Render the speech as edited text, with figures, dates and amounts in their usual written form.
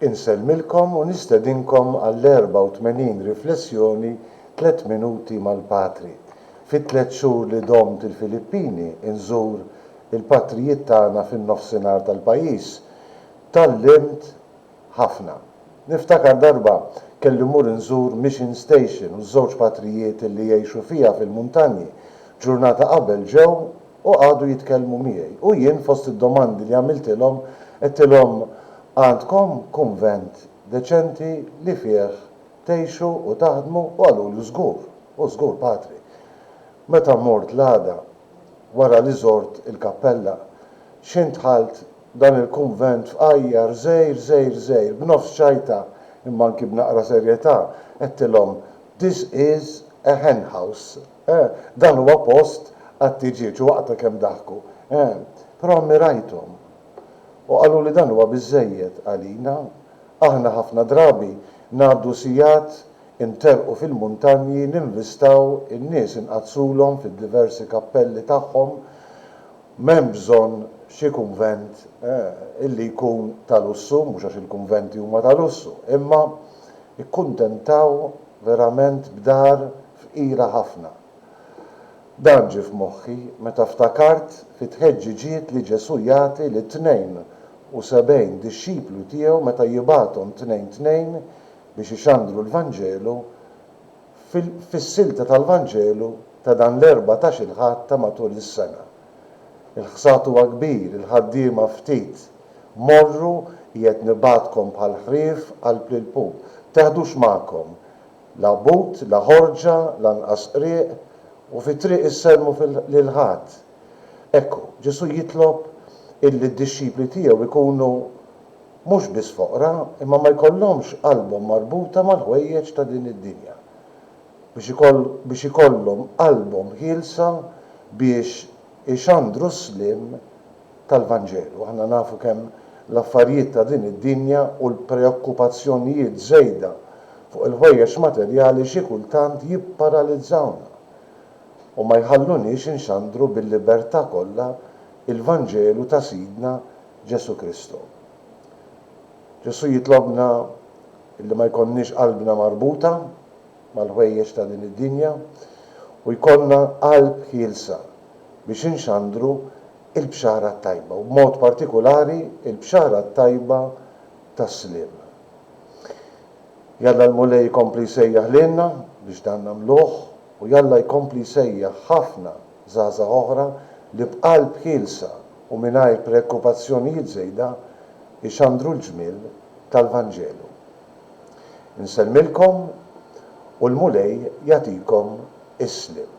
Insellmilkom u nistedinkom għall-84 riflessjoni 3 minuti mal-Patri. Fit-3 xhur li domt il-Filippini inżur il-patrijiet tagħna fin-nofsinhar tal-pajjiż tallimt ħafna. Niftakar darba kelli mur inżur Mission Station u żewġ patrijiet li jgħixu fiha fil-muntanji. Ġurnata qabel ġew u għadu jitkellmu miegħi. U jien fost id-domandi li għamiltilhom qedtilhom għandkom kunvent deċenti li fih tgħixu u taħdmu u għaluli żgur Patri. Meta mort l-għada wara li żort il-kappella x'intħalt dan il-kunvent f'qajjar żgħir b'nofs xajta imma anki b'naqra serjetà qedtilhom this is a hen house. Dan huwa post għat-tiġiġ u waqta kemm daħku. Però ammirajthom. U qalu li dan huwa biżżejjed għalina, aħna ħafna drabi ngħaddu sigħat interqu fil-muntanji ninvistaw in-nies inqazzulhom fid-diversi kappelli tagħhom m'hemm bżonn xi kunvent illi jkun ta' lussu, mhux għax il-kunventi huma ta' lussu, imma ikkuntentaw verament b'dar fqira ħafna. Dan ġie f'moħħi meta ftakart fit-tħeġġiġiet li Ġesu jagħti li 72 dixxiplu tiegħu meta jibgħathom tnejn biex ixandru l-Vanġelu fis-silta tal-Vanġelu ta' dan l-14 ħadd ta' matul is-sena. Il-ħsat huwa kbir, il-ħaddiema ftit. Morru qiegħed nibgħatkom bħal ħrief qalb lil pub. Teħdux magħkom la but, la ħorġa, lanqas qrieq u fit-triq isselmu lil ħadd. Ekku, Ġesu jitlob illi d-dixxipli tiegħu ikunu mhux biss foqra imma ma jkollhomx qalbhom marbuta mal-ħwejjeġ ta' din id-dinja. Biex ikollhom qalbhom ħielsa biex ixandru s-slim tal-Vanġelu. Aħna nafu kemm l-affarijiet ta' din id-dinja u l-preokkupazzjonijiet żejda fuq il-ħwejjeġ materjali xi kultant jipparalizzawna u ma jħallunix inxandru bil-libertà kollha il-Vanġelu ta' Sidna Ġesu Kristu. Ġesu jitlobna illi ma jkollniex qalbna marbuta mal-ħwejjeġ ta' din id-dinja u jkollna qalb ħielsa biex inxandru il-bxara tajba u b'mod partikolari il-bxara tajba tas-slim. Jalla l-mulej jkompli jsejjaħ lilna biex dan nagħmluh u jalla jkompli jsejjaħ ħafna żgħażagħ oħra li b'qalb ħielsa u mingħajr preokkupazzjonijiet żejda ixandru l-ġmiel tal-Vanġelu. Insellmilkom u l-mulej jagħtikom is-slim.